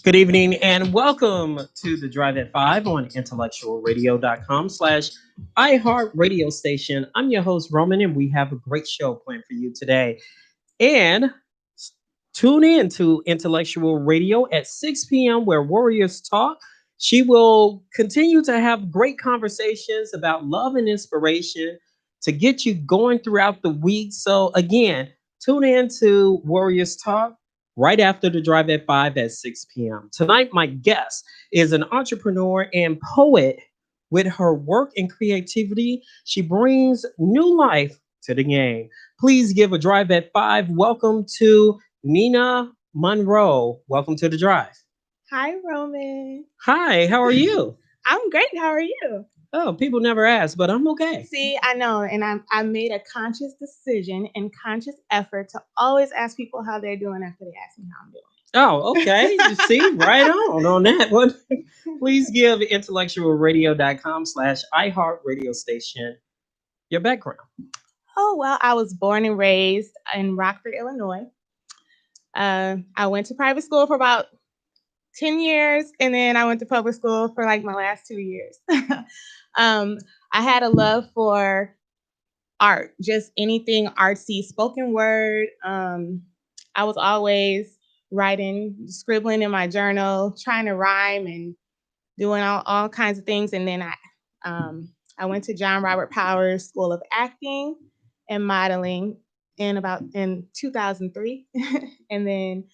Good evening and welcome to the Drive at 5 on intellectualradio.com/iHeart radio station. I'm your host, Roman, and we have a great show planned for you today. And tune in to Intellectual Radio at 6 p.m. where Warriors Talk. She will continue to have great conversations about love and inspiration to get you going throughout the week. So, again, tune in to Warriors Talk right after the Drive at 5 at 6 p.m. Tonight, my guest is an entrepreneur and poet. With her work and creativity, she brings new life to the game. Please give a Drive at 5 welcome to Nina Monroe. Welcome to the Drive. Hi, Roman. Hi, how are you? I'm great. How are you? Oh, people never ask, but I'm okay. See, I know, and I made a conscious decision and conscious effort to always ask people how they're doing after they ask me how I'm doing. Oh, okay. You see, right on that one. Please give intellectualradio.com/iHeart radio station your background. Oh, well, I was born and raised in Rockford, Illinois. I went to private school for about 10 years, and then I went to public school for like my last 2 years. I had a love for art, just anything artsy, spoken word. I was always writing, scribbling in my journal, trying to rhyme and doing all kinds of things. And then I went to John Robert Powers School of Acting and Modeling in 2003. And then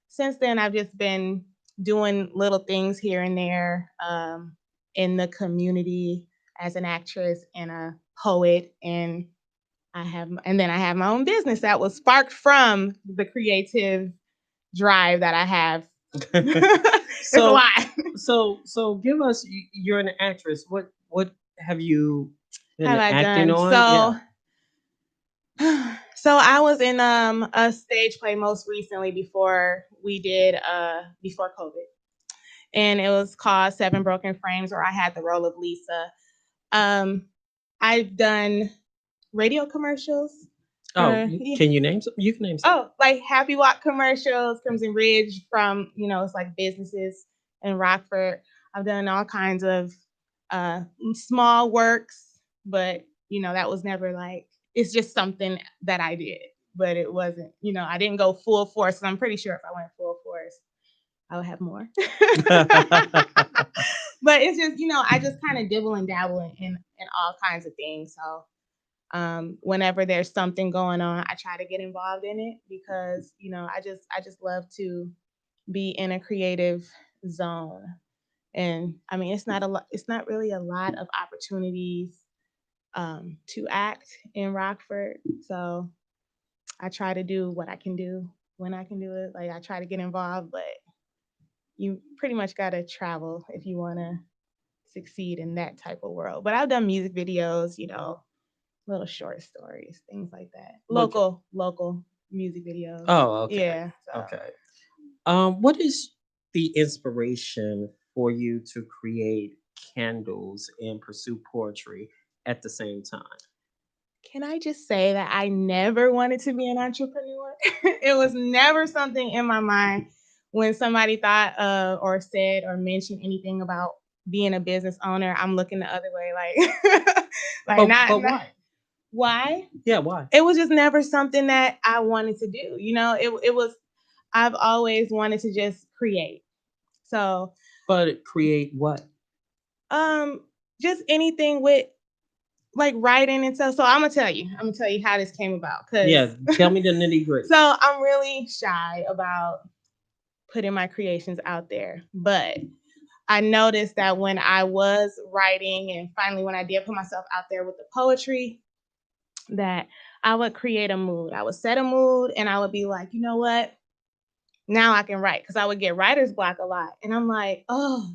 since then, I've just been doing little things here and there in the community as an actress and a poet, and then I have my own business that was sparked from the creative drive that I have. It's a lot. So give us. You're an actress. What have you been acting done? on? So I was in a stage play most recently before we did before COVID, and it was called Seven Broken Frames, where I had the role of Lisa. I've done radio commercials. Can you name some? You can name some. Oh, like Happy Walk commercials, Crimson Ridge from, it's like businesses in Rockford. I've done all kinds of small works, but, that was never like, it's just something that I did, but it wasn't, I didn't go full force. And I'm pretty sure if I went full force, I would have more. But it's just, I just kind of dibble and dabble in all kinds of things. So whenever there's something going on, I try to get involved in it because, I just love to be in a creative zone. And I mean, it's not really a lot of opportunities to act in Rockford. So I try to do what I can do when I can do it. Like, I try to get involved, but you pretty much got to travel if you want to succeed in that type of world. But I've done music videos, little short stories, things like that. Local music videos. Oh, okay. Yeah. So. Okay. What is the inspiration for you to create candles and pursue poetry at the same time? Can I just say that I never wanted to be an entrepreneur? It was never something in my mind when somebody thought or said or mentioned anything about being a business owner. I'm looking the other way, like but why? Why? Yeah, why? It was just never something that I wanted to do. It was. I've always wanted to just create. So. But create what? Just anything with like writing and stuff. So I'm gonna tell you how this came about. Yeah, tell me the nitty-gritty. So I'm really shy about putting my creations out there, but I noticed that when I was writing and finally when I did put myself out there with the poetry, that I would create a mood. I would set a mood and I would be like, you know what? Now I can write, because I would get writer's block a lot. And I'm like, oh.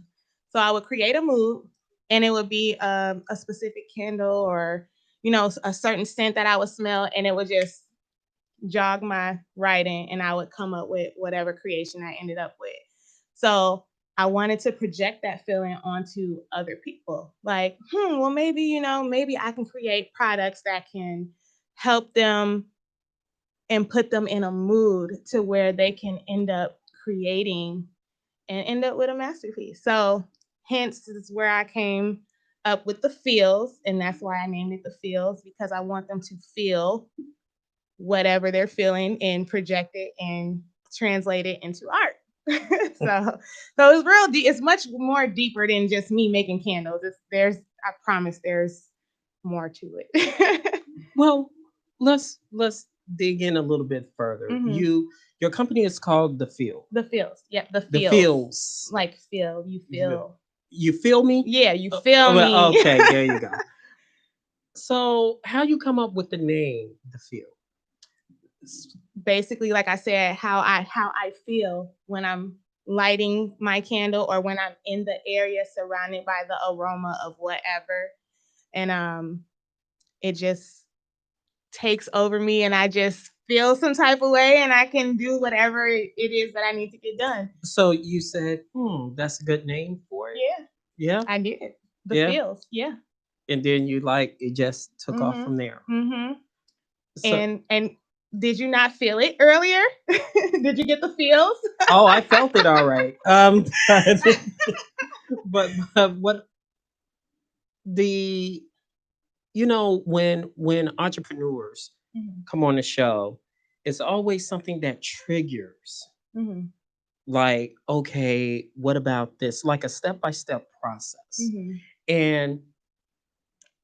So I would create a mood, and it would be a specific candle or, a certain scent that I would smell, and it would just jog my writing, and I would come up with whatever creation I ended up with. So I wanted to project that feeling onto other people. Like, well, maybe I can create products that can help them and put them in a mood to where they can end up creating and end up with a masterpiece. So hence this is where I came up with the feels, and that's why I named it the feels, because I want them to feel whatever they're feeling and project it and translate it into art. So it's real deep. It's much more deeper than just me making candles. I promise there's more to it. Well, let's dig in a little bit further. Mhm. Your company is called The Field. The feels. Yep, the The feels. Fields. Like feel, you feel. You feel me? Yeah, you feel Well, me. okay, there you go. So, how you come up with the name The Field? Basically, like I said, how I feel when I'm lighting my candle or when I'm in the area surrounded by the aroma of whatever. And it just takes over me and I just feel some type of way and I can do whatever it is that I need to get done. So you said, that's a good name for it. Yeah, Yeah. I did. The Yeah. feels. Yeah. And then you like it just took off Mhm. from there. Mhm. So And did you not feel it earlier? Did you get the feels? oh, I felt it all right. But what the when entrepreneurs Mhm. come on the show, it's always something that triggers. Mhm. Like, okay, what about this? Like a step-by-step process. Mhm.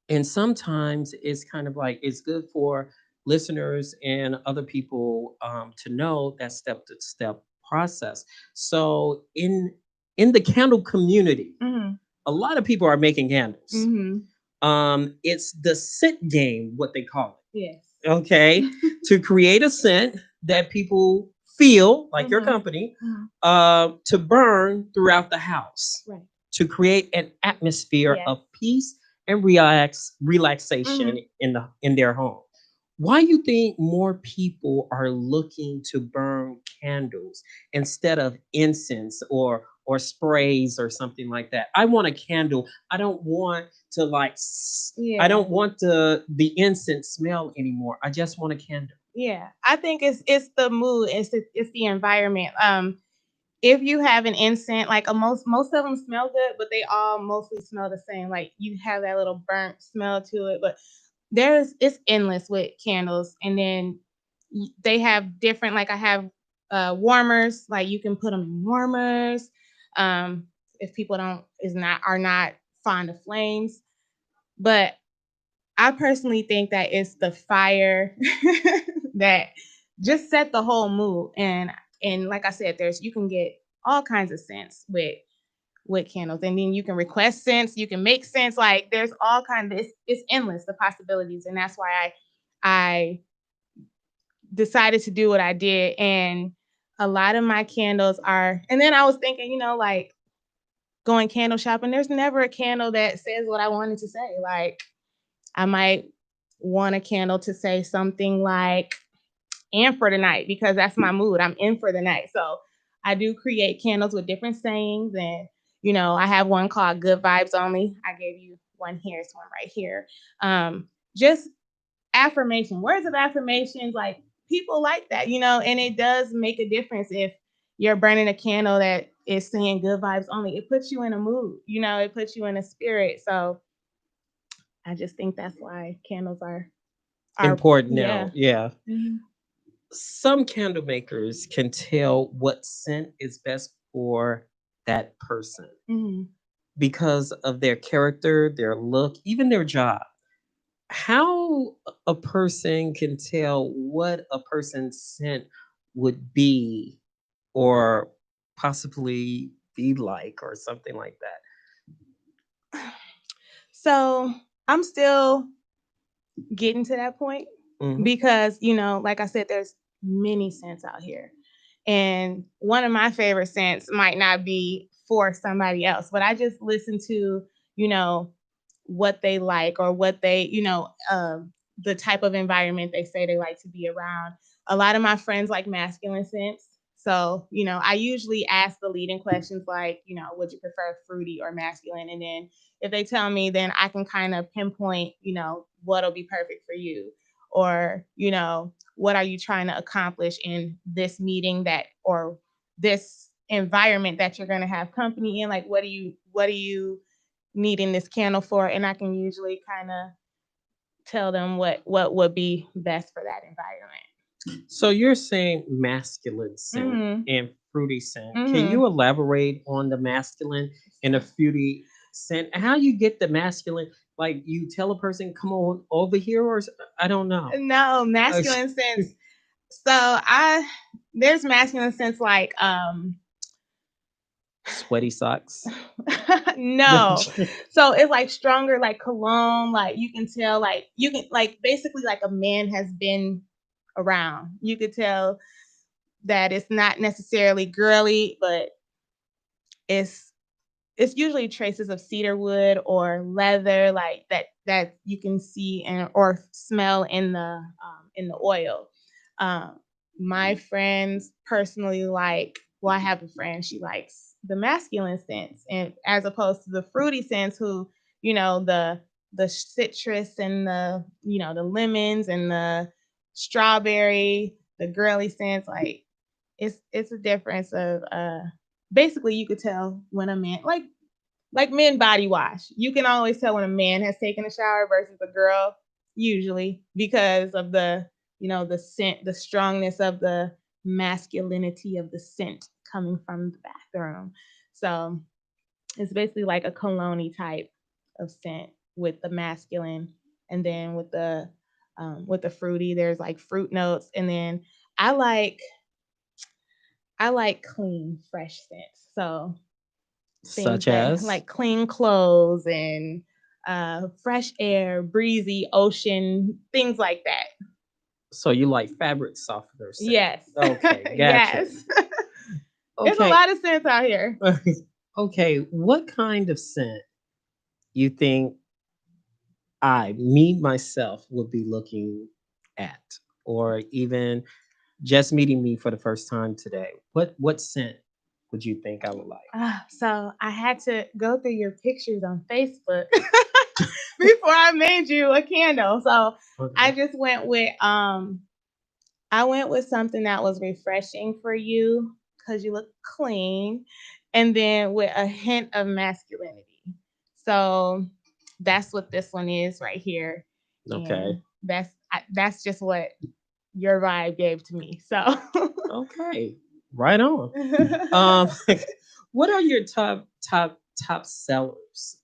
And sometimes it's kind of like it's good for listeners and other people to know that step-to-step process. So in the candle community, Mhm. a lot of people are making candles. Mhm. It's the scent game, what they call it. Yes. Okay, to create a scent that people feel like your Mhm. company, Mhm. to burn throughout the house, Right. to create an atmosphere Yes. of peace and relaxation Mhm. in their home. Why you think more people are looking to burn candles instead of incense or sprays or something like that? I want a candle. I don't want to I Yeah. don't want the incense smell anymore. I just want a candle. Yeah. I think it's the mood. It's the environment. If you have an incense, like most of them smell good, but they all mostly smell the same. Like you have that little burnt smell to it, but it's endless with candles, and then they have different. Like I have warmers, like you can put them in warmers. Um, if people don't is not are not fond of flames, but I personally think that it's the fire that just set the whole mood. And like I said, you can get all kinds of scents with candles, and then you can request scents, you can make scents. Like there's all kinds. It's endless the possibilities, and that's why I decided to do what I did. And a lot of my candles are. And then I was thinking, like going candle shopping. There's never a candle that says what I wanted to say. Like I might want a candle to say something like "in for the night" because that's my mood. I'm in for the night. So I do create candles with different sayings, and I have one called "Good Vibes Only." I gave you one here. It's one right here. Just affirmation, words of affirmations. Like people like that, and it does make a difference if you're burning a candle that is saying "Good Vibes Only." It puts you in a mood. It puts you in a spirit. So I just think that's why candles are Important now, yeah. yeah. Mhm. Some candle makers can tell what scent is best for that person Mhm. because of their character, their look, even their job. How a person can tell what a person's scent would be or possibly be like or something like So I'm still getting to that point that. because, like I said, there's many scents out here. And one of my favorite scents might not be for somebody else, but I just listen to, you know, what they like or what they, the type of environment they say they like to be around. A lot of my friends like masculine scents. So, I usually ask the leading questions like, would you prefer fruity or masculine? And then if they tell me, then I can kind of pinpoint, what'll be perfect for you. Or, what are you trying to accomplish in this meeting or this environment that you're going to have company in. Like, what do you needing this candle for? And I can usually kind of tell them what would be best for that environment. So you're saying masculine scent Mm-hmm. and fruity scent. Can Mm-hmm. you elaborate on the masculine and the fruity scent? How you get the masculine? Like you tell a person, "Come on over here," or I don't know. No, masculine sense. So there's masculine sense like Sweaty socks. no. So it's like stronger, like cologne, like you can tell, like you can like basically like a man has been around. You could tell that it's not necessarily girly, but it's it's usually traces of cedar wood or leather, like that you can see and or smell in the oil. Um, my friends personally like. Well, I have a friend. She likes the masculine scents, and as opposed to the fruity scents, who the citrus and the lemons and the strawberry, the girly scents. Like it's a difference of basically you could tell when a man like men body wash. You can always tell when a man has taken a shower versus a girl, usually because of the scent, the strongness of the masculinity of the scent coming from the bathroom. So it's basically like a cologne type of scent with the masculine, and then with the fruity, there's like fruit notes, and then I like I like clean, fresh scents. So things Such that as? like clean clothes and fresh air, breezy ocean, things like that. So you like fabric softener scent? Yes. Okay, gotcha. Yes. There's a Okay, lot of scents out here. okay. What kind of scent you think me myself would be looking at, or even just meeting me for the first time today? What scent would you think I would like? So I had to go through your pictures on Facebook before I made you a candle. So I Okay. just I went with something that was refreshing for you because you look clean, and then with a hint of masculinity. So that's what this one is right here, Okay. and that's just what your vibe gave to me. So Okay. Right on. Um, what are your top sellers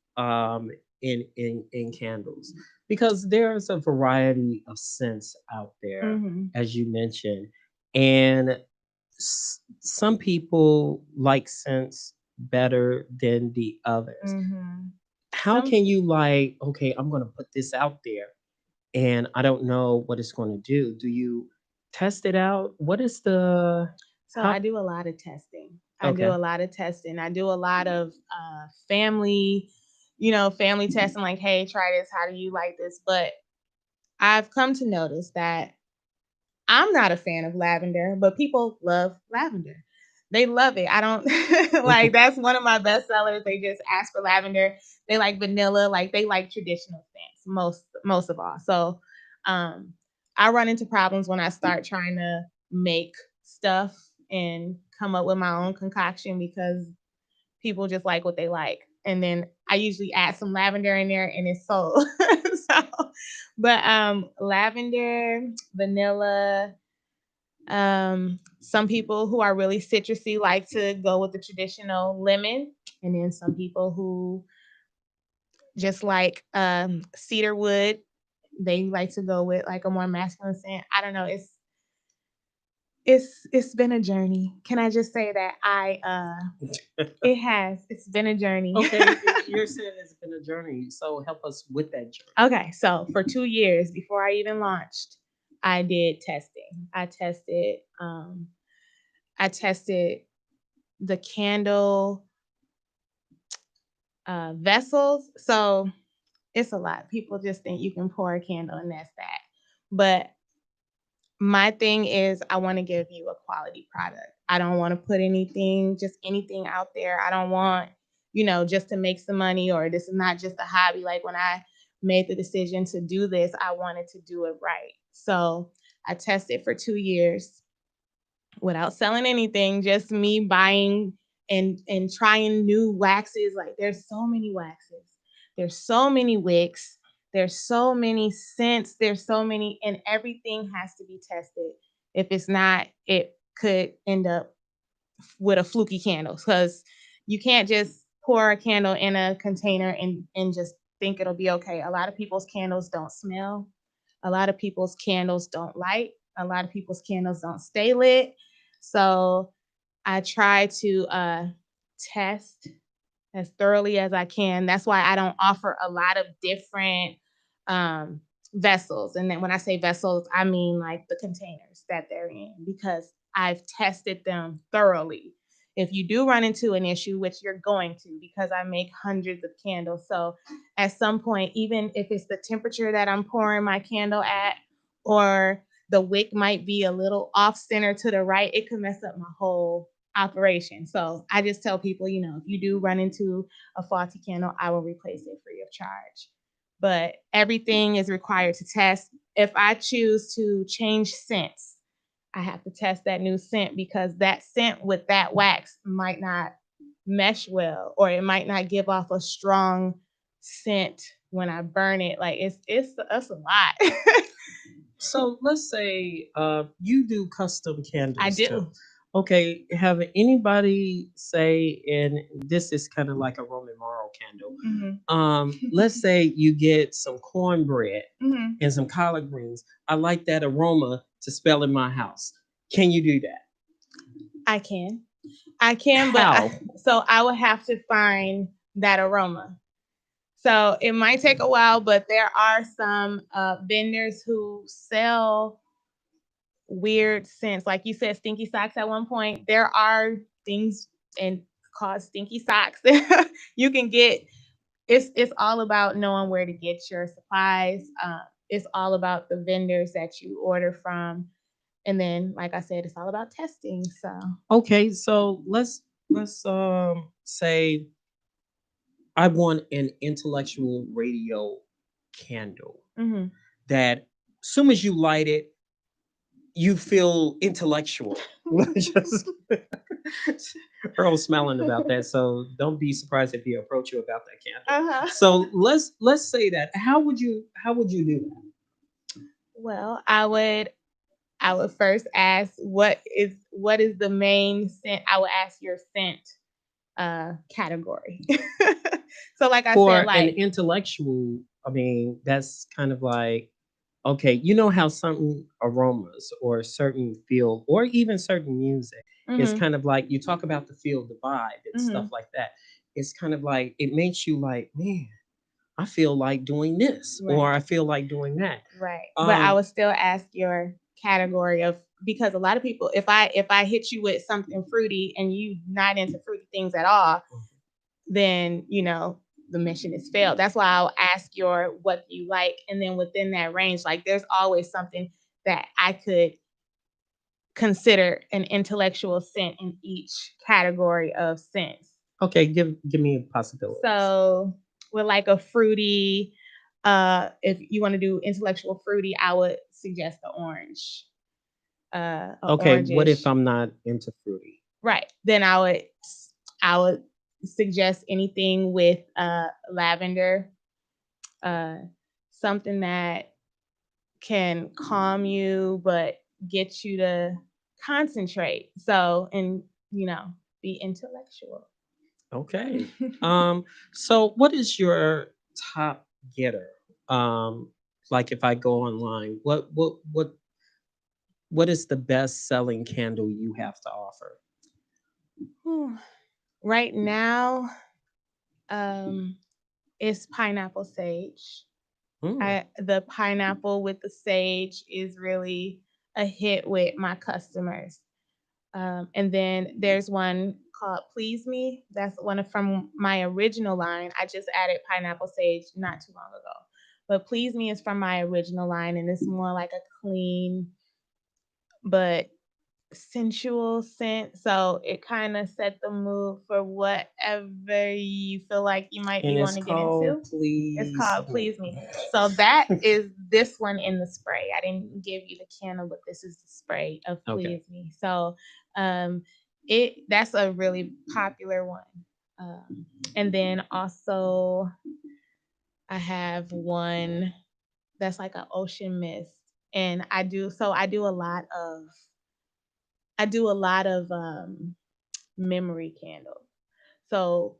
in candles? Because there's a variety of scents out there, hmm as you mentioned, and some people like scents better than the others. hmm How some can you like, okay, I'm gonna put this out there, and I don't know what it's going to do? Do you test it out? What is the So I how? do a lot of testing. I do Okay. a lot of testing. I do a lot of family testing. Like, hey, try this. How do you like this? But I've come to notice that I'm not a fan of lavender, but people love lavender. They love it. I don't like that's one of my best sellers. They just ask for lavender. They like vanilla, like they like traditional scents most of all. So um I run into problems when I start trying to make stuff and come up with my own concoction because people just like what they like. And then I usually add some lavender in there and it's sold. So, but lavender, vanilla, some people who are really citrusy like to go with the traditional lemon, and then some people who just like cedar wood, they like to go with like a more masculine scent. I don't know. It's been a journey. Can I just say that it has. It's been a journey. Okay, you're saying it's been a journey, so help us with that journey. Okay, so for 2 years before I even launched, I did testing. I tested the candle vessels. So it's a lot. People just think you can pour a candle and that's that. But my thing is, I want to give you a quality product. I don't want to put anything out there. I don't want, just to make some money, or this is not just a hobby. Like when I made the decision to do this, I wanted to do it right. So I tested for 2 years. without selling anything, just me buying and trying new waxes. Like there's so many waxes, there's so many wicks, there's so many scents, there's so many, and everything has to be tested. If it's not, it could end up with a fluky candle, because you can't just pour a candle in a container and just think it'll be okay. A lot of people's candles don't smell. A lot of people's candles don't light. A lot of people's candles don't stay lit. So I try to test as thoroughly as I can. That's why I don't offer a lot of different um, vessels. And then when I say vessels, I mean like the containers that they're in, because I've tested them thoroughly. If you do run into an issue, which you're going to, because I make hundreds of candles. So at some point, even if it's the temperature that I'm pouring my candle at, or the wick might be a little off center to the right, it could mess up my whole operation. So I just tell people, if you do run into a faulty candle, I will replace it free of charge. But everything is required to test. If I choose to change scents, I have to test that new scent, because that scent with that wax might not mesh well, or it might not give off a strong scent when I burn it. Like it's a lot. So let's say you do custom I candles too. do. Okay, have anybody say, and this is kind of like a Roman Morrow candle. Let's say you get some cornbread and some collard greens. I like that aroma to smell in my house. Can you do that? I can. I can, but How? so I would have to find that aroma. So it might take a while, but there are some vendors who sell weird scents. Like you said, stinky socks at one point. There are things and called stinky socks. You can get. It's all about knowing where to get your supplies. It's all about the vendors that you order from, and then, like I said, it's all about testing. So. Okay, so let's say I want an intellectual radio candle Mm-hmm. that soon as you light it, you feel intellectual. Just Earl's smiling about that, so don't be surprised if he approach you about that candle. Uh-huh. So let's say that. How would you do that? Well, I would first ask what is the main scent. I would ask your scent category. So like I For said, an like intellectual, I mean, that's kind of like, okay, you know how certain aromas or certain feel or even certain music is mhm, kind of like you talk about the feel, the vibe and stuff mhm, like that. It's kind of like it makes you like, man, I feel like doing this or right, I feel like doing that. right. But I Um, would still ask your category of, because a lot of people, if I hit you with something fruity and you not into fruity things at all, then the mission is failed. That's why I'll ask your what you like, and then within that range, like there's always something that I could consider an intellectual scent in each category of scents. okay, give me possibilities. So with like a fruity, if you want to do intellectual fruity, I would suggest the orange, a Okay, what if orangish. I'm not into fruity? Right. Then I would suggest anything with lavender, uh, something that can calm you but get you to concentrate. So, and be intellectual. Okay. Um, so what is your top getter? Um, like if I go online, what is the best selling candle you have to offer? Right now, um, it's pineapple sage. Hmm. The pineapple with the sage is really a hit with my customers. And then there's one called Please Me. That's one from my original line. I just added pineapple sage not too long ago. But Please Me is from my original line, and it's more like a clean but sensual scent. So it kind of set the mood for whatever you feel like you might be And it's wanting to get called into. It's Please called Me. Please Me. So that is this one in the spray. I didn't give you the candle, but this is the spray of Okay. Please Me. So um that's a really popular one. And then also I have one that's like an ocean mist. And I do a lot of memory candles. So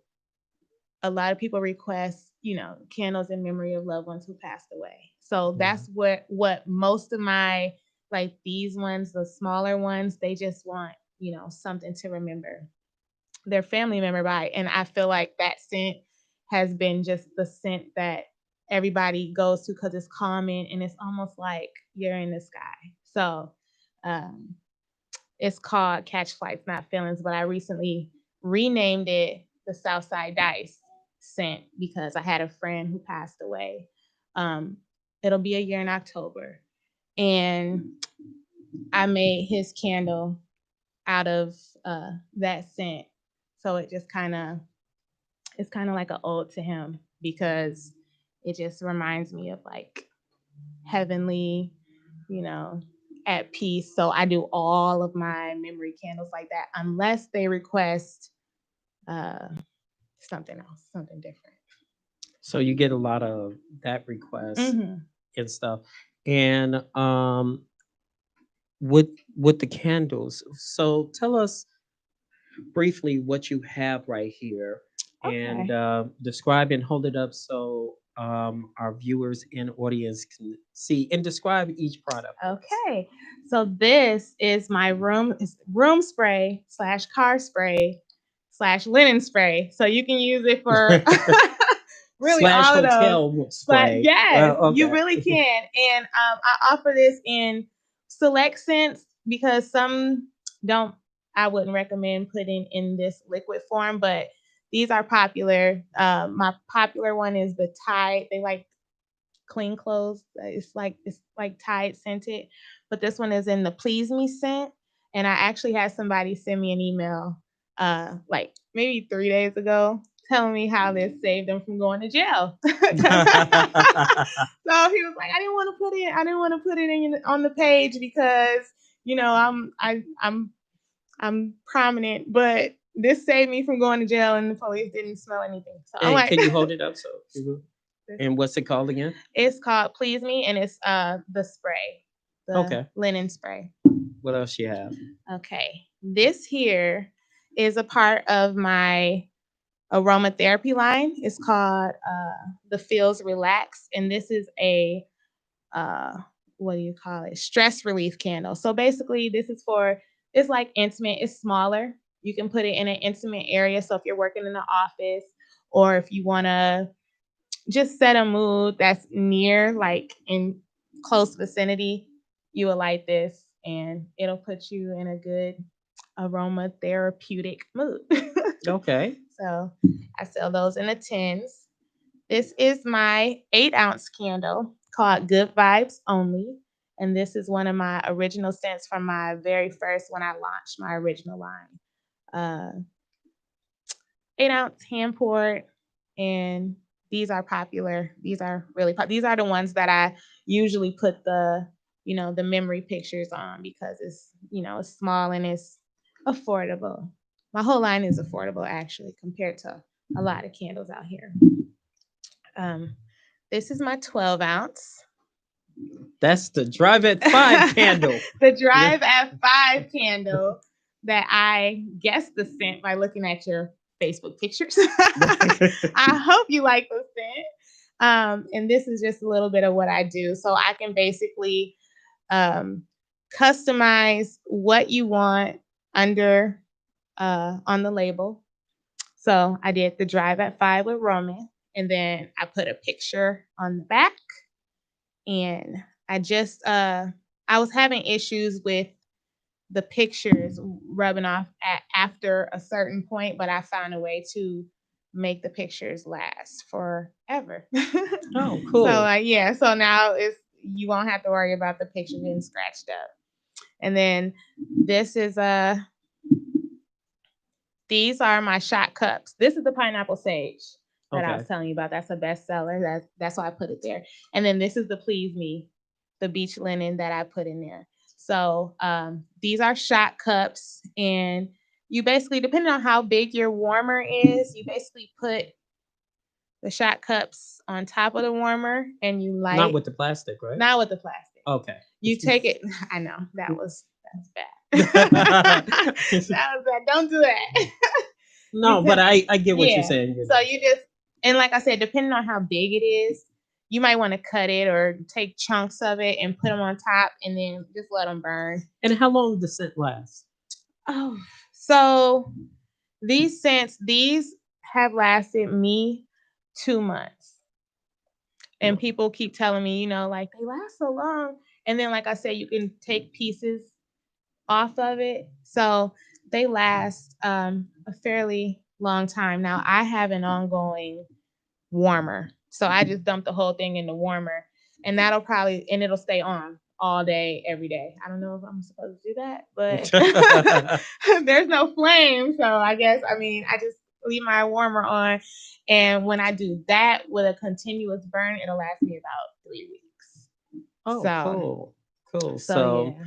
a lot of people request, candles in memory of loved ones who passed away. So Mhm. that's what most of my, like, these ones, the smaller ones, they just want, something to remember their family member by. And I feel like that scent has been just the scent that everybody goes to because it's calming and it's almost like you're in the sky. So um, it's called Catch Flights, Not Feelings, but I recently renamed it the Southside Dice scent because I had a friend who passed away. Um, it'll be a year in October. And I made his candle out of that scent. So it's kind of like an ode to him because it just reminds me of like heavenly, you know, at peace. So I do all of my memory candles like that, unless they request uh, something else, something different. So you get a lot of that request Mm-hmm. and stuff. And with with the candles, so tell us briefly what you have right here and Okay. describe and hold it up so our viewers and audience can see and describe each product for us. Okay. So this is my room spray slash car spray slash linen spray. So you can use it for really Slash all of those. hotel But spray. yes, Well, you okay. really can. And I offer this in select scents because some don't. I wouldn't recommend putting in this liquid form, but these are popular. My popular one is the Tide. They like clean clothes. It's like Tide scented, but this one is in the Please Me scent. And I actually had somebody send me an email, like maybe 3 days ago, telling me how this saved them from going to jail. So he was like, I didn't want to put it in on the page because I'm prominent, but this saved me from going to jail, and the police didn't smell anything. So I'm And like, can you hold it up so people- and what's it called again? it's called Please Me, and it's the spray, the Okay. linen spray. What else you have? Okay, this here is a part of my aromatherapy line. It's called the Feels Relax, and this is a uh, what do you call it? Stress relief candle. So basically, it's like intimate. It's smaller. You can put it in an intimate area. So if you're working in the office, or if you want to just set a mood that's near, like in close vicinity, you will light this and it'll put you in a good aromatherapeutic mood. Okay. So I sell those in the tins. This is my 8-ounce candle called Good Vibes Only. And this is one of my original scents from my very first when I launched my original line. Uh, 8-ounce hand poured, and these are popular. These are these are the ones that I usually put the memory pictures on because it's small and it's affordable. My whole line is affordable actually compared to a lot of candles out here. Um, this is my 12 ounce. That's the Drive at 5 candle. The Drive at 5 candle that I guessed the scent by looking at your Facebook pictures. I hope you like the scent. And this is just a little bit of what I do. So I can basically customize what you want under on the label. So I did the Drive at 5 with Roman, and then I put a picture on the back. And I was having issues with the pictures rubbing off after a certain point, but I found a way to make the pictures last forever. Oh, So cool. yeah, so now you won't have to worry about the picture getting scratched up. And then this is these are my shot cups. This is the pineapple sage that I was Okay. telling you about. That's a bestseller. That's why I put it there. And then this is the Please Me, the beach linen that I put in there. So these are shot cups, and you basically, depending on how big your warmer is, you basically put the shot cups on top of the warmer, and you Not light. with the plastic, right? Not with the plastic. Okay. You take it. I know that's bad. That was bad. Don't do that. No, but I get what you're Yeah. saying. So you just, and like I said, depending on how big it is, you might want to cut it or take chunks of it and put them on top, and then just let them burn. And how long does the scent last? Oh, so these scents, these have lasted me 2 months. And people keep telling me, like they last so long. And then, like I said, you can take pieces off of it. So they last a fairly long time. Now, I have an ongoing warmer. So I just dump the whole thing in the warmer, and it'll stay on all day, every day. I don't know if I'm supposed to do that, but there's no flame. So I guess, I just leave my warmer on. And when I do that with a continuous burn, it'll last me about 3 weeks. Oh, So cool. yeah.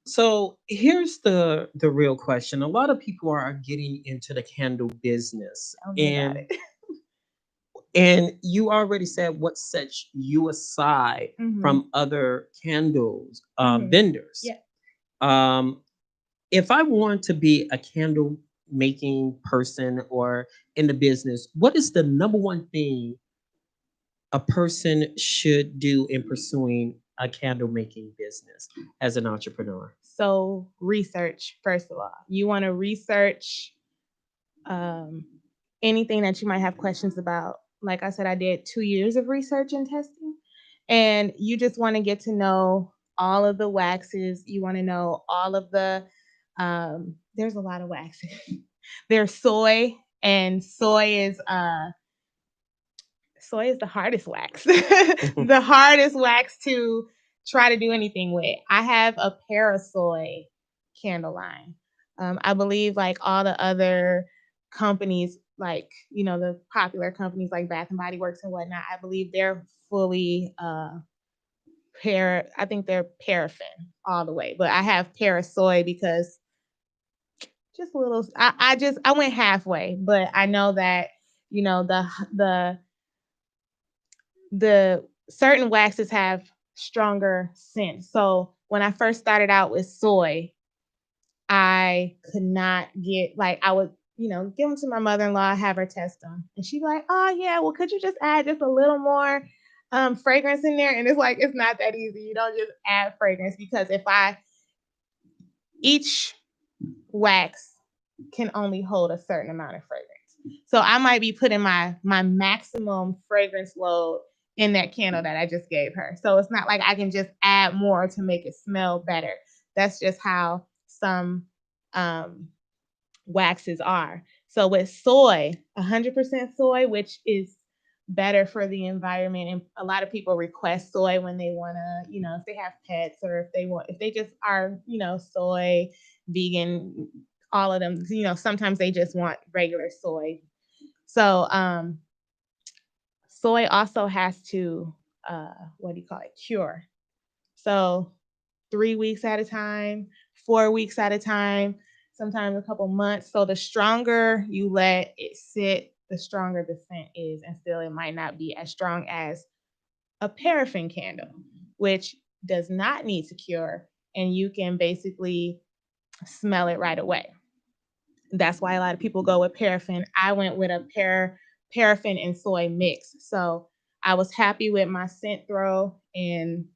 So here's the real question. A lot of people are getting into the candle business, Tell me about it. and you already said what sets you aside from other candles vendors. Yeah. Um, if I want to be a candle making person or in the business, what is the number one thing a person should do in pursuing a candle making business as an entrepreneur? So research, first of all. You want to research anything that you might have questions about. Like I said, I did 2 years of research and testing. And you just want to get to know all of the waxes. You want to know all of the, there's a lot of waxes. There's soy, and soy is the hardest wax. The hardest wax to try to do anything with. I have a Parasoy candle line. I believe like all the other companies, like, the popular companies like Bath and Body Works and whatnot, I believe they're fully I think they're paraffin all the way. But I have Parasoy because just a little, I went halfway, but I know that, the certain waxes have stronger scents. So when I first started out with soy, I could not get, like, I would, give them to my mother-in-law, have her test them. And she'd be like, oh yeah, well, could you just add just a little more fragrance in there? And it's like, it's not that easy. You don't just add fragrance, because each wax can only hold a certain amount of fragrance. So I might be putting my maximum fragrance load in that candle that I just gave her. So it's not like I can just add more to make it smell better. That's just how some waxes are. So with soy, 100% soy, which is better for the environment, and a lot of people request soy when they want to, if they have pets, or if they just are, soy, vegan, all of them, sometimes they just want regular soy. So soy also has to cure. So 3 weeks at a time, 4 weeks at a time, sometimes a couple months. So the stronger you let it sit, the stronger the scent is, and still it might not be as strong as a paraffin candle, which does not need to cure, and you can basically smell it right away. That's why a lot of people go with paraffin. I went with a paraffin and soy mix. So I was happy with my scent throw and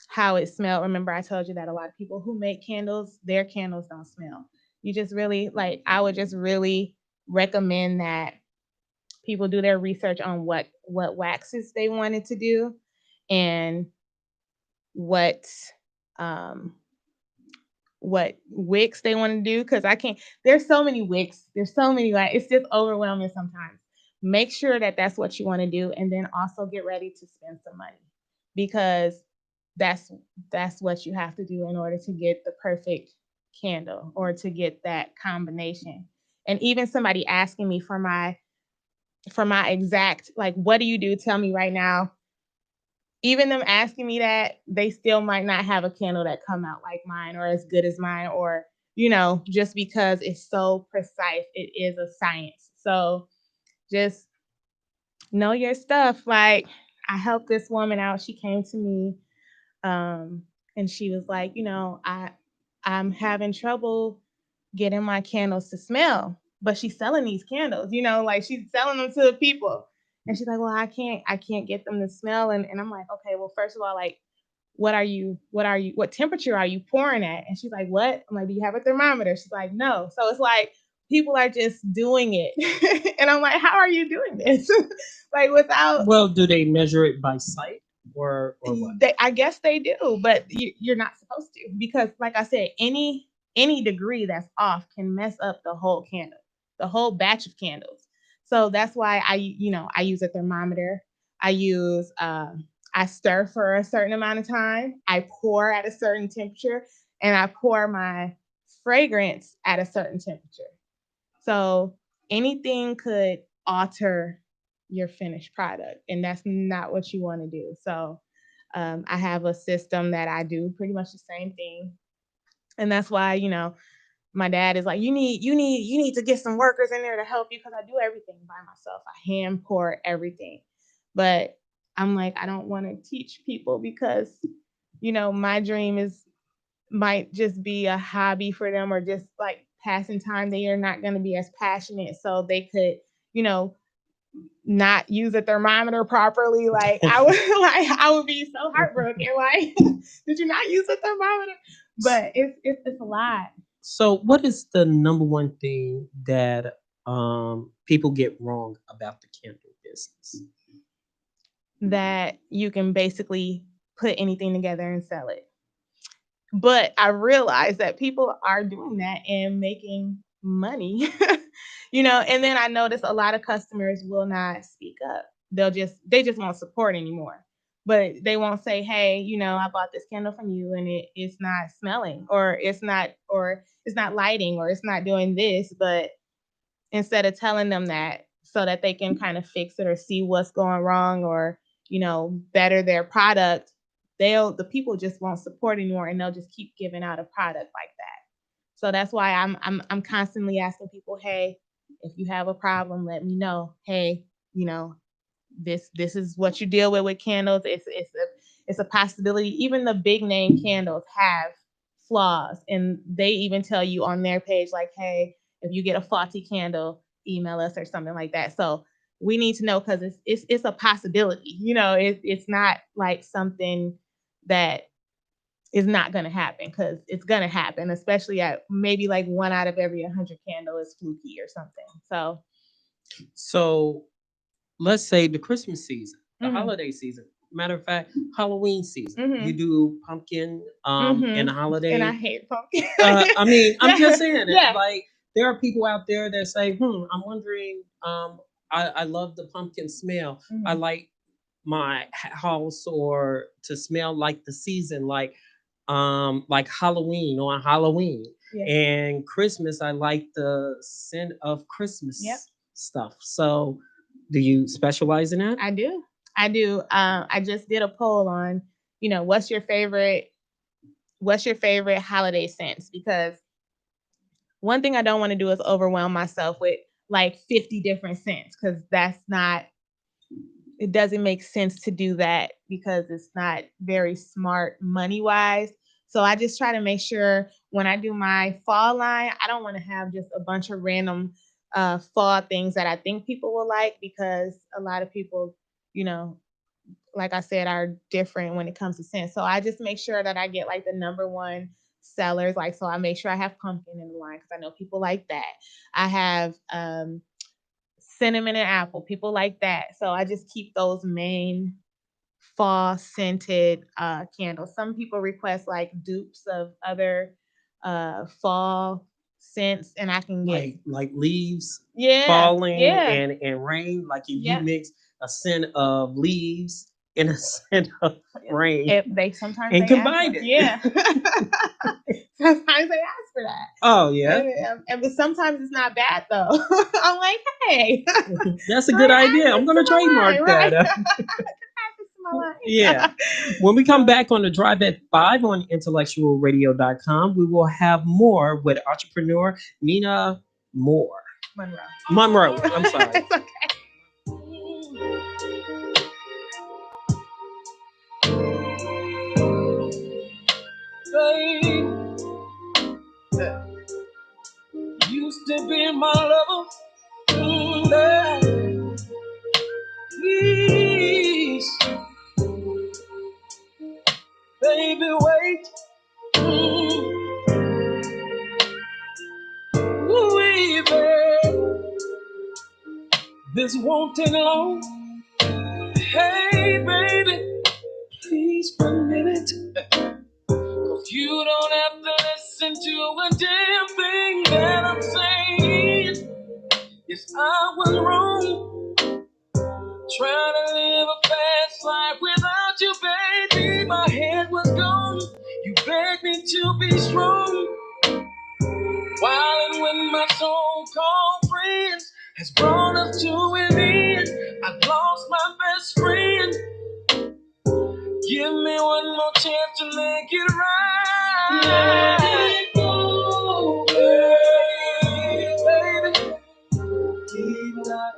how it smelled. Remember, I told you that a lot of people who make candles, their candles don't smell. You just really, I would just really recommend that people do their research on what waxes they wanted to do, and what wicks they want to do, because there's so many wicks, there's so many, it's just overwhelming sometimes. Make sure that that's what you want to do, and then also get ready to spend some money, because that's that's what you have to do in order to get the perfect candle or to get that combination. And even somebody asking me for my exact, like, what do you do? Tell me right now. Even them asking me that, they still might not have a candle that come out like mine or as good as mine, or just because it's so precise, it is a science. So just know your stuff. Like, I helped this woman out. She came to me, and she was like, I'm having trouble getting my candles to smell, but she's selling these candles, like she's selling them to the people. And she's like, well, I can't get them to smell. And I'm like, okay, well, first of all, like, what temperature are you pouring at? And she's like, what? I'm like, do you have a thermometer? She's like, no. So it's like, people are just doing it. And I'm like, how are you doing this? Like, without, Well, do they measure it by sight or what? I guess they do, but you're not supposed to, because, like I said, any degree that's off can mess up the whole candle, the whole batch of candles. So that's why I use a thermometer. I use I stir for a certain amount of time. I pour at a certain temperature, and I pour my fragrance at a certain temperature. So anything could alter your finished product, and that's not what you want to do. So I have a system that I do pretty much the same thing, and that's why my dad is like, you need to get some workers in there to help you, because I do everything by myself. I hand pour everything, but I'm like, I don't want to teach people, because my dream is might just be a hobby for them, or just like passing time. They are not going to be as passionate, so they could, you know, not use a thermometer properly. Like, I would like I would be so heartbroken. Like, did you not use a thermometer? But it's a lot. So, what is the number one thing that people get wrong about the candle business? That you can basically put anything together and sell it. But I realized that people are doing that and making money. And then I noticed a lot of customers will not speak up. They just won't support anymore. But they won't say, hey, I bought this candle from you, and it's not smelling, or it's not lighting, or it's not doing this. But instead of telling them that, so that they can kind of fix it or see what's going wrong, or better their product, the people just won't support anymore, and they'll just keep giving out a product like that. So that's why I'm constantly asking people, hey, if you have a problem, let me know. Hey, you know this is what you deal with candles. It's a possibility. Even the big name candles have flaws, and they even tell you on their page, like, hey, if you get a faulty candle, email us or something like that. So we need to know, because it's a possibility. It's not like something that is not going to happen, because it's going to happen, especially at maybe like one out of every 100 candle is fluky or something. So, let's say the Christmas season, the Mhm. holiday season. Matter of fact, Halloween season. You Mhm. do pumpkin and Mhm. And I holiday. hate pumpkin. I mean, I'm just Yeah. saying it. Yeah. Like, there are people out there that say, I'm wondering. I love the pumpkin smell. I Mhm. like my house or to smell like the season, like Halloween on Halloween. Yeah. And Christmas, I like the scent of Yep. Christmas stuff. So, do you specialize in that? I do. I do. I just did a poll on, what's your favorite holiday scents? Because one thing I don't want to do is overwhelm myself with like 50 different scents, because it doesn't make sense to do that, because it's not very smart money wise. So I just try to make sure when I do my fall line, I don't want to have just a bunch of random fall things that I think people will like, because a lot of people, you know, like I said, are different when it comes to scent. So I just make sure that I get like the number one sellers. Like, so I make sure I have pumpkin in the line, because I know people like that. I have cinnamon and apple. People like that. So I just keep those main fall scented candles. Some people request like dupes of other fall scents, and I can get, Like leaves yeah, falling yeah, and rain. Like if you yep, mix a scent of leaves innocent of rain If they sometimes and they ask combine for, it. yeah. Sometimes they ask for that. Oh yeah, But sometimes it's not bad though. I'm like, hey, that's a good idea. I'm gonna trademark that. Yeah. When we come back on the drive at 5 on intellectualradio.com, we will have more with entrepreneur Nina Moore. Monroe. I'm sorry. It's okay. Used to be my lover. Please, baby, wait. Baby, this won't take long. Hey, baby, please 1 minute. 'Cause you don't have to listen to a damn thing that I'm saying. Yes, I was wrong, trying to live a fast life without you, baby. My head was gone. You begged me to be strong. While and when my so-called friends has brought us to an end, I've lost my best friend. Give me one more chance to make it right. Let it go, baby. Keep it up,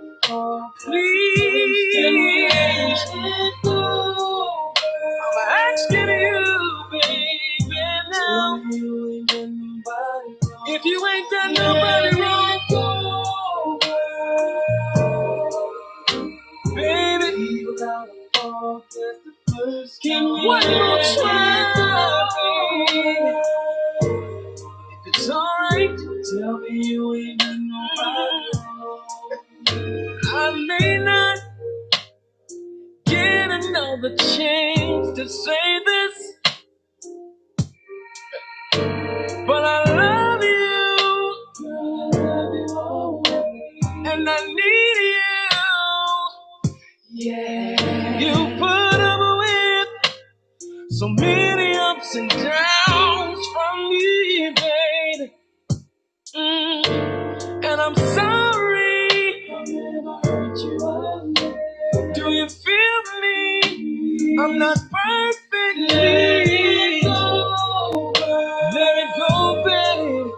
please. Let it go. I'm asking you, baby, now. If you ain't done nobody wrong, baby, can one more try, baby? If it's alright, tell me you ain't done nobody wrong. I may not get another chance to say this, but I love you, and I need you. Yeah, you put up with so many ups and downs from me, baby. And I'm sorry. Do you feel me? I'm not perfect. Let it go, baby.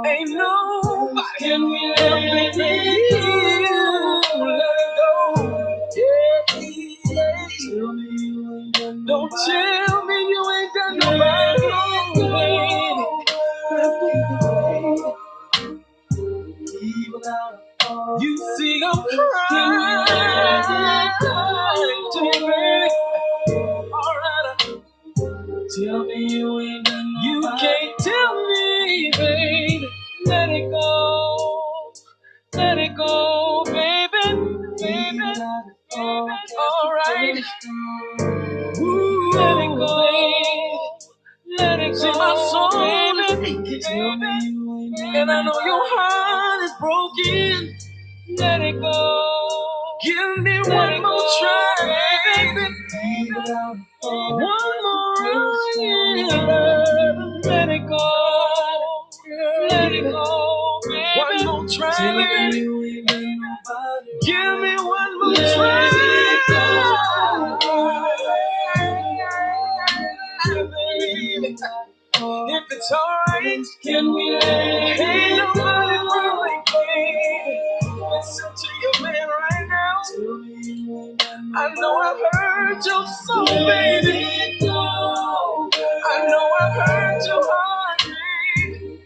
Ain't nobody can we love me, baby. Let it go. Don't tell me you ain't got nobody wrong, baby. You see I'm crying, baby. Alright, tell me you ain't got nobody. You can't tell me, baby. Let it go. Let it go, baby. Baby. Alright. Let it go. Let it go. See my soul, baby. And I know your heart is broken. Let it go. Give me one more try, baby. One more year. Let it go. Let it go, baby. One more try, baby. Give me one more try. Baby. If it's alright, can we let it? Ain't nobody really baby. Listen to your man right now. I know I've hurt your soul, baby. I know I've hurt your heart, baby.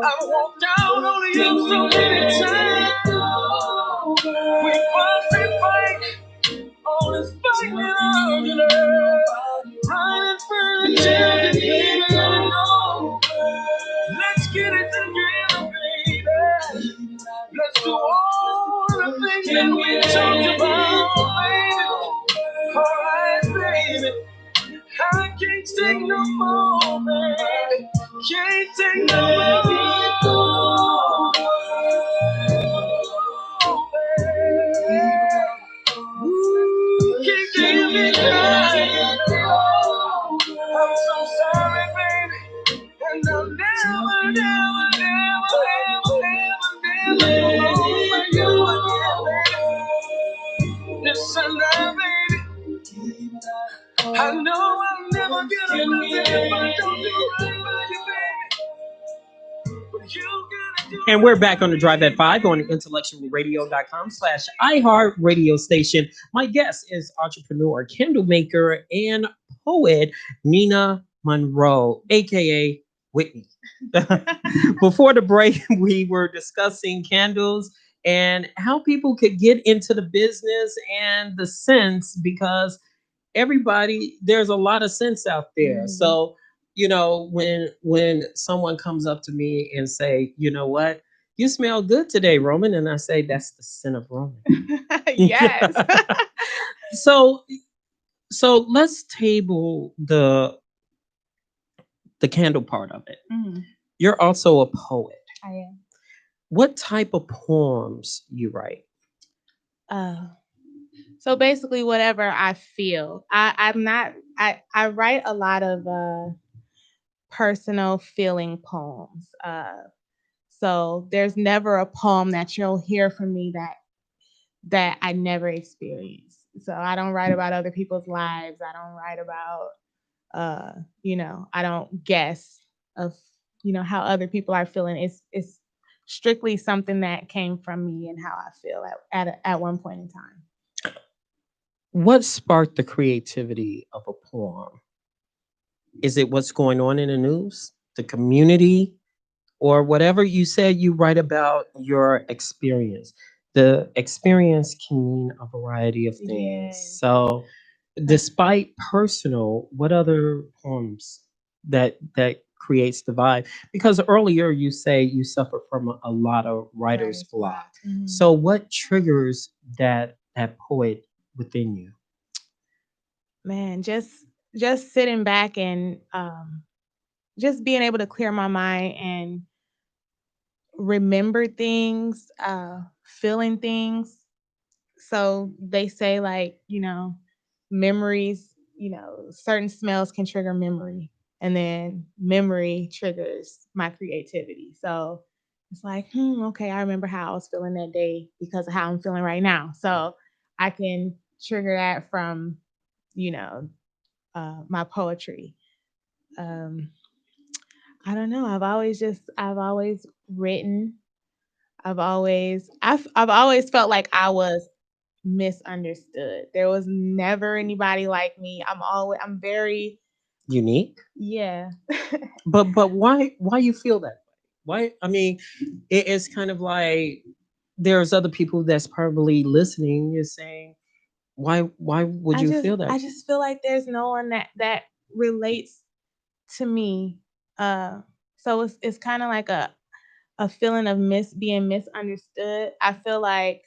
I've walked out on you so many times. We fought and fight, all this fighting of love. Running for the children, baby, I know. Let's get it together, baby. Let's do all the things that we talked about, baby. Alright, baby. I can't take no more, baby. Can't take no more, baby. know I'm never gonna lose it if I don't do right by you, baby. And we're back on the Drive at 5 on intellectualradio.com/iHeart radio station. My guest is entrepreneur, candle maker, and poet Nina Monroe, aka Whitney. Before the break, we were discussing candles and how people could get into the business and the scents because there's a lot of sense out there. So, when someone comes up to me and say, you know what, you smell good today, Roman, and I say that's the scent of Roman. Yes. So let's table the candle part of it. You're also a poet. I am. What type of poems you write? So basically, whatever I feel. I write a lot of personal feeling poems. So there's never a poem that you'll hear from me that I never experienced. So I don't write about other people's lives. I don't write about I don't guess of how other people are feeling. It's strictly something that came from me and how I feel at one point in time. What sparked the creativity of a poem? Is it what's going on in the news, the community, or whatever you said you write about your experience? The experience can mean a variety of things. Yes. So, despite personal, what other poems that creates the vibe? Because earlier you say you suffer from a lot of writer's block. So, what triggers that poet within you? Man, just sitting back and just being able to clear my mind and remember things, feeling things. So they say like, memories, certain smells can trigger memory, and then memory triggers my creativity. So it's like, okay, I remember how I was feeling that day because of how I'm feeling right now. So I can trigger that from, you know, my poetry. Um, I don't know. I've always written. I've always felt like I was misunderstood. There was never anybody like me. I'm very Unique. yeah. But why you feel that way? Why? I mean, it's kind of like there's other people that's probably listening. You're saying why would you feel that? I just feel like there's no one that relates to me. So it's kind of like a feeling of being misunderstood. I feel like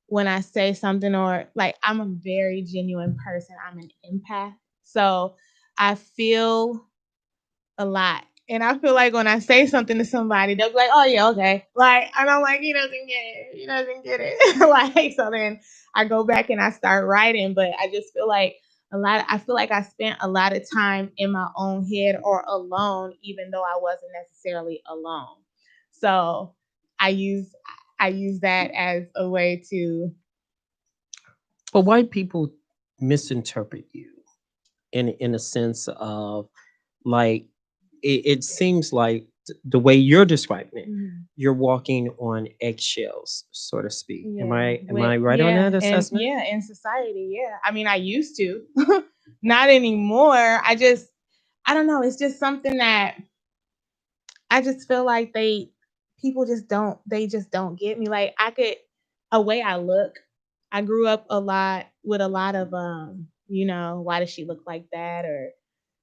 when I say something, or like, I'm a very genuine person. I'm an empath. So I feel a lot. And I feel like when I say something to somebody, they'll be like, oh yeah, okay. Like, and I'm like, he doesn't get it. He doesn't get it. Like, so then I go back and I start writing, but I just feel like I feel like I spent a lot of time in my own head or alone, even though I wasn't necessarily alone. So I use I use that as a way to. But why people misinterpret you in a sense of like it seems like the way you're describing it, you're walking on eggshells, so to speak. Yeah. Am I right on that assessment? Yeah, in society, yeah. I mean, I used to, not anymore. I don't know. It's just something that I just feel like they just don't get me. Like, a way I look. I grew up a lot with a lot of why does she look like that, or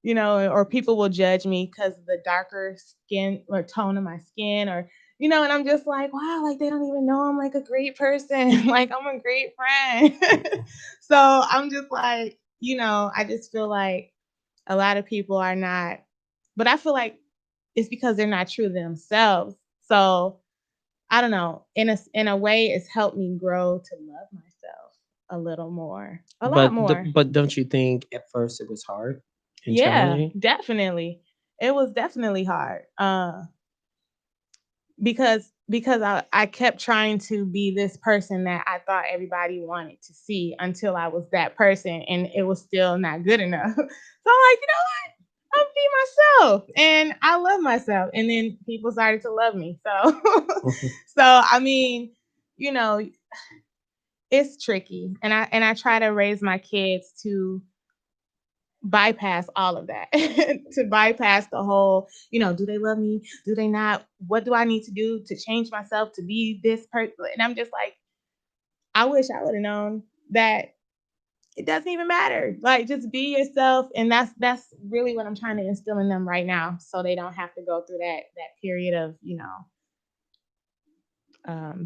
or people will judge me because of the darker skin or tone of my skin, or and I'm just like, wow, like they don't even know I'm like a great person. Like, I'm a great friend. So I'm just like, I just feel like a lot of people are not, but I feel like it's because they're not true to themselves. So I don't know. In a way, it's helped me grow to love myself a little more, a lot more. But don't you think at first it was hard and Yeah, challenging? definitely. It was definitely hard. because I kept trying to be this person that I thought everybody wanted to see until I was that person, and it was still not good enough. So I'm like, I'm be myself, and I love myself. And then people started to love me. So, so I mean, you know, it's tricky, and I try to raise my kids to bypass all of that, to bypass the whole, do they love me? Do they not? What do I need to do to change myself to be this person? And I'm just like, I wish I would have known that it doesn't even matter. Like, just be yourself, and that's really what I'm trying to instill in them right now, so they don't have to go through that period of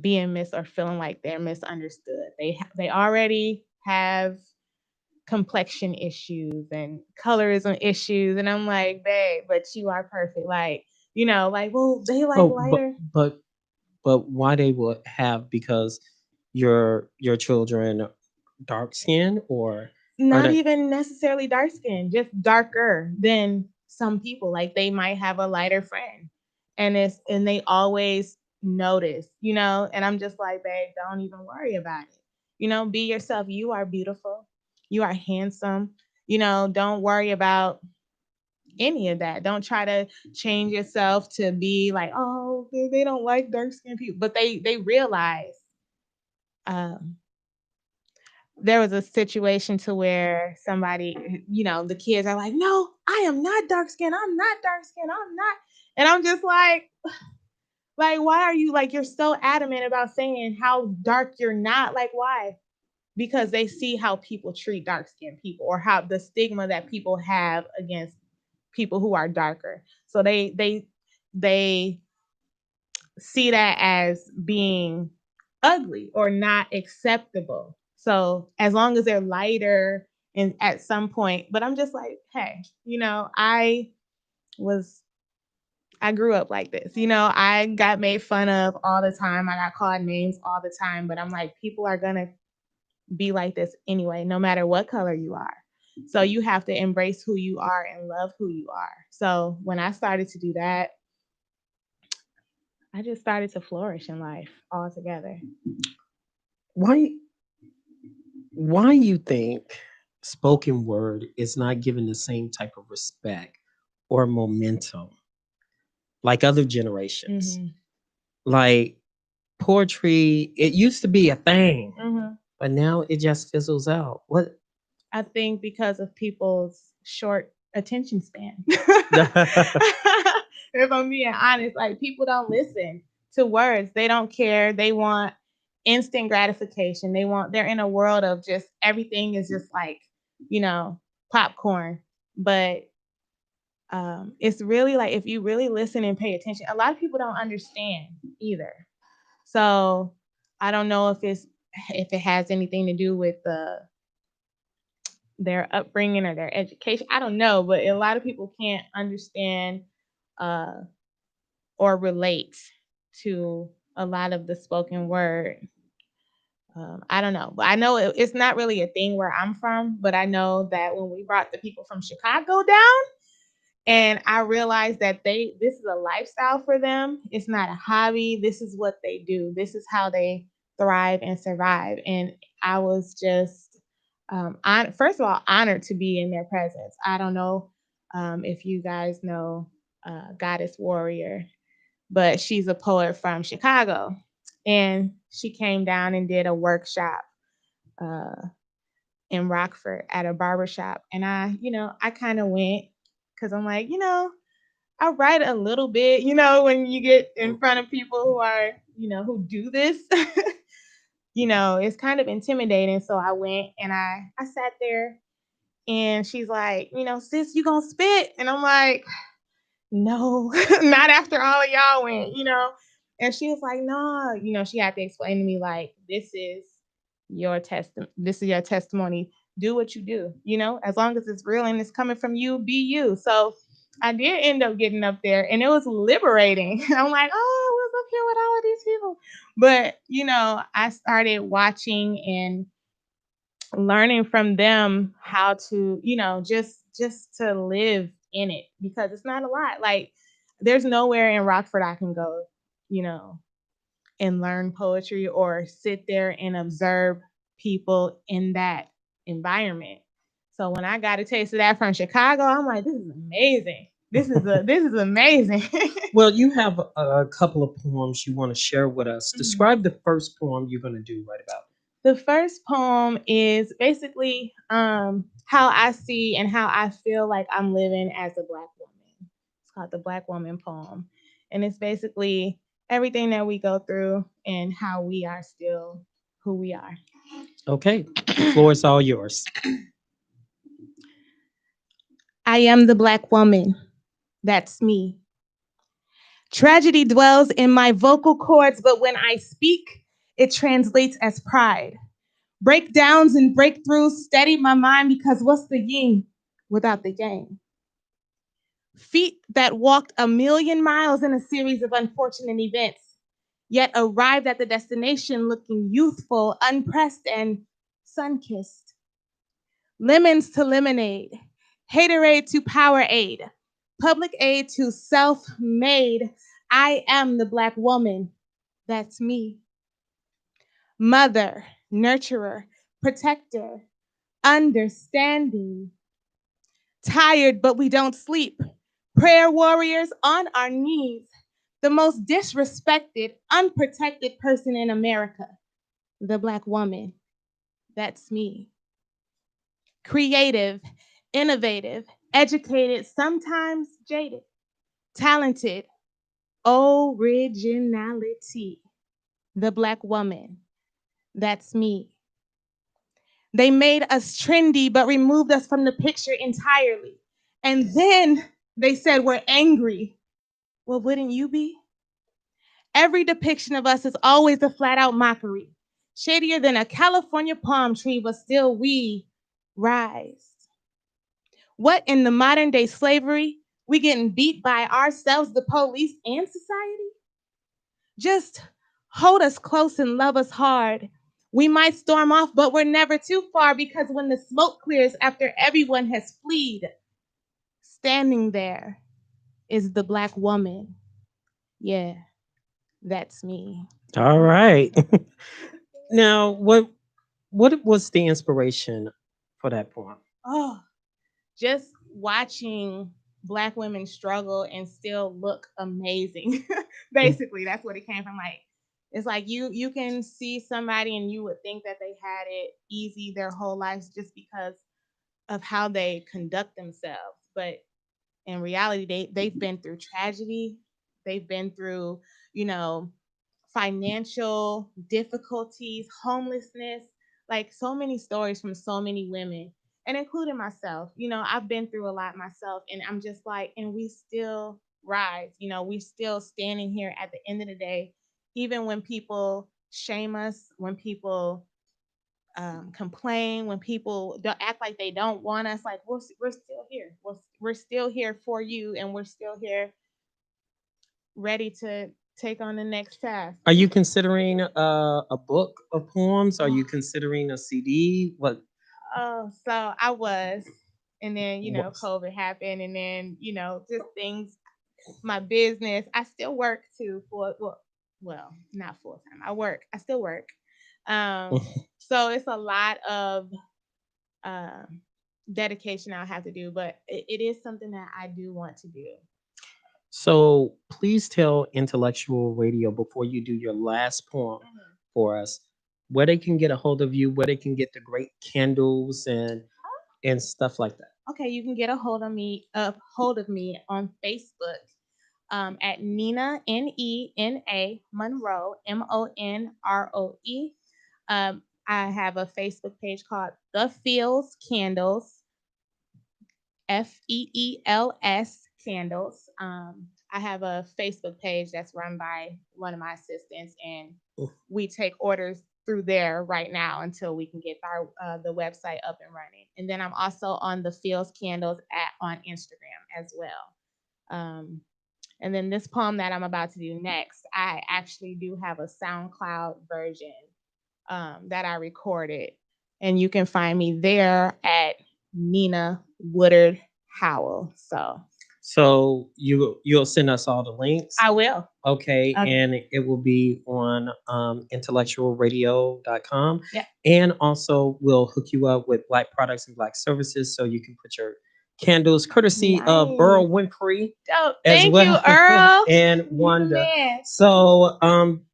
being or feeling like they're misunderstood. They already have complexion issues and colorism issues, and I'm like, babe, but you are perfect. Like, like, well, they like Oh, but lighter. but but why they would have, because your children dark skin, or are Not they? even necessarily dark skin, just darker than some people. Like, they might have a lighter friend, and they always notice, and I'm just like, babe, don't even worry about it. Be yourself. You are beautiful. You are handsome. Don't worry about any of that. Don't try to change yourself to be like, oh, they don't like dark skinned people. But they realize, um, there was a situation to where somebody, the kids are like, no, I am not dark skinned. I'm not dark skinned. I'm not. And I'm just like, why are you, like, you're so adamant about saying how dark you're not? Like, why? Because they see how people treat dark skinned people, or how the stigma that people have against people who are darker. So they see that as being ugly or not acceptable. So as long as they're lighter and at some point, but I'm just like, hey, was I grew up like this. I got made fun of all the time. I got called names all the time, but I'm like, people are gonna be like this anyway, no matter what color you are. So you have to embrace who you are and love who you are. So when I started to do that, I just started to flourish in life altogether. why why you think spoken word is not given the same type of respect or momentum like other generations? Mm-hmm. Like poetry, it used to be a thing, Mm-hmm. but now it just fizzles out. What? I think because of people's short attention span. If I'm being honest, like, people don't listen to words. They don't care. They want instant gratification. They're in a world of just everything is just like, you know, popcorn. But it's really like, if you really listen and pay attention, a lot of people don't understand either. So I don't know if it has anything to do with their upbringing or their education. I don't know, but a lot of people can't understand uh, or relate to a lot of the spoken word. I don't know. I know it's not really a thing where I'm from, but I know that when we brought the people from Chicago down, and I realized that this is a lifestyle for them. It's not a hobby. This is what they do. This is how they thrive and survive. And I was just, first of all, honored to be in their presence. I don't know if you guys know Goddess Warrior, but she's a poet from Chicago. And she came down and did a workshop uh, in Rockford at a barbershop. And I kind of went because I'm like, I write a little bit, when you get in front of people who are, who do this, it's kind of intimidating. So I went and I sat there, and she's like, sis, you gonna spit? And I'm like, no, not after all of y'all went. And she was like, no, she had to explain to me, like, this is your testimony. Do what you do, as long as it's real and it's coming from you, be you. So I did end up getting up there, and it was liberating. I'm like, oh, what's up here with all of these people? But, I started watching and learning from them how to, just to live in it, because it's not a lot. Like, there's nowhere in Rockford I can go, and learn poetry or sit there and observe people in that environment. So when I got a taste of that from Chicago, I'm like, this is amazing. This is amazing. Well, you have a couple of poems you want to share with us. Mhm. Describe the first poem you're going to do right about. The first poem is basically how I see and how I feel like I'm living as a Black woman. It's called the Black Woman Poem. And it's basically everything that we go through and how we are still who we are. Okay, the floor is all yours. I am the Black woman. That's me. Tragedy dwells in my vocal cords, but when I speak, it translates as pride. Breakdowns and breakthroughs steady my mind because what's the yin without the yang? Feet that walked a million miles in a series of unfortunate events, yet arrived at the destination looking youthful, unpressed, and sun-kissed. Lemons to lemonade, haterade to Powerade, public aid to self-made. I am the Black woman. That's me. Mother, nurturer, protector, understanding. Tired, but we don't sleep. Prayer warriors on our knees. The most disrespected, unprotected person in America. The Black woman. That's me. Creative, innovative, educated, sometimes jaded, talented, originality. The Black woman. That's me. They made us trendy, but removed us from the picture entirely. And then they said we're angry. Well, wouldn't you be? Every depiction of us is always a flat out mockery, shadier than a California palm tree, but still we rise. What in the modern day slavery? We getting beat by ourselves, the police, and society? Just hold us close and love us hard. We might storm off, but we're never too far because when the smoke clears after everyone has fled, standing there is the Black woman. Yeah, that's me. All right. Now, what was the inspiration for that poem? Oh, just watching Black women struggle and still look amazing. Basically, that's what it came from. Like, it's like you can see somebody and you would think that they had it easy their whole lives just because of how they conduct themselves. But in reality, they've been through tragedy. They've been through, you know, financial difficulties, homelessness, like so many stories from so many women, and including myself. I've been through a lot myself, and I'm just like, and we still rise. We still standing here at the end of the day, even when people shame us, when people complain, when people don't act like they don't want us, like we're still here. We're still here for you, and we're still here ready to take on the next task. Are you considering a book of poems? Are you considering a CD? What? Oh, so I was, and then what- COVID happened, and then just things. My business. I still work too for not full time. I work. I still work. So it's a lot of uh, dedication I'll have to do, but it is something that I do want to do. So please tell Intellectual Radio before you do your last poem for us where they can get a hold of you, where they can get the great candles and stuff like that. Okay, you can get a hold of me on Facebook at Nena Monroe Monroe. I have a Facebook page called The Feels Candles, FEELS Candles. I have a Facebook page that's run by one of my assistants, and we take orders through there right now until we can get the website up and running. And then I'm also on the Feels Candles on Instagram as well. And then this poem that I'm about to do next, I actually do have a SoundCloud version that I recorded, and you can find me there at Nina Woodard Howell. So So you'll send us all the links. I will. Okay, Okay. and it will be on intellectualradio.com. Yeah. And also, we'll hook you up with Black products and Black services so you can put your candles courtesy of Earl Nice. Winfrey Oh, as thank you, well Earl. and You the Wanda. man. So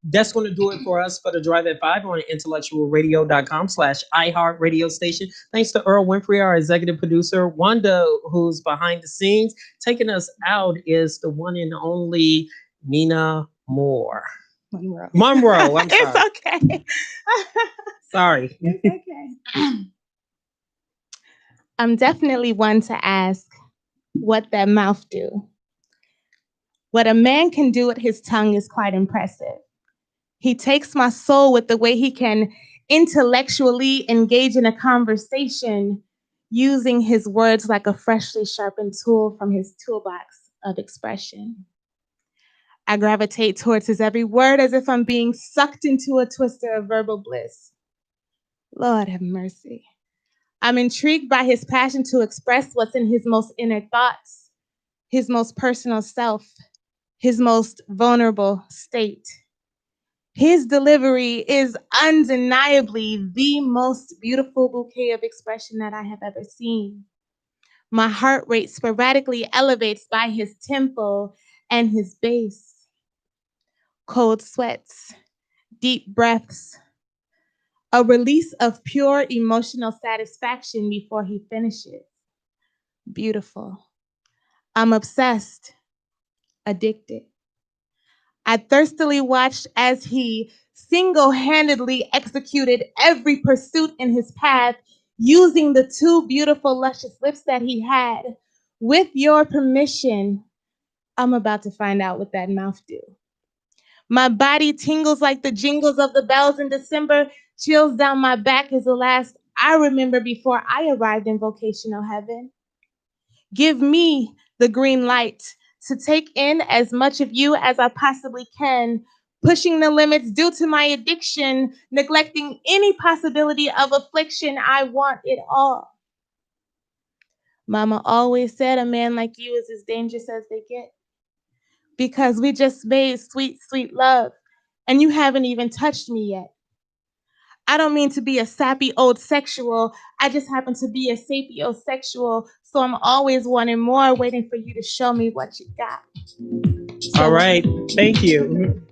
that's going to do it for us for the Drive at 5 on intellectualradio.com/iHeart radio station. Thanks to Earl Winfrey, our executive producer. Wanda, who's behind the scenes. Taking us out is the one and only Nina Moore. Monroe. Monroe, I'm sorry. It's okay. Sorry. It's okay. I'm definitely one to ask what that mouth do. What a man can do with his tongue is quite impressive. He takes my soul with the way he can intellectually engage in a conversation using his words like a freshly sharpened tool from his toolbox of expression. I gravitate towards his every word as if I'm being sucked into a twister of verbal bliss. Lord have mercy. I'm intrigued by his passion to express what's in his most inner thoughts, his most personal self, his most vulnerable state. His delivery is undeniably the most beautiful bouquet of expression that I have ever seen. My heart rate sporadically elevates by his tempo and his bass. Cold sweats, deep breaths, a release of pure emotional satisfaction before he finishes. Beautiful. I'm obsessed, addicted. I thirstily watched as he single-handedly executed every pursuit in his path using the two beautiful, luscious lips that he had. With your permission, I'm about to find out what that mouth do. My body tingles like the jingles of the bells in December. Chills down my back is the last I remember before I arrived in vocational heaven. Give me the green light to take in as much of you as I possibly can, pushing the limits due to my addiction, neglecting any possibility of affliction. I want it all. Mama always said a man like you is as dangerous as they get because we just made sweet, sweet love and you haven't even touched me yet. I don't mean to be a sappy old sexual. I just happen to be a sapiosexual. So I'm always wanting more, waiting for you to show me what you got. All right. Thank you.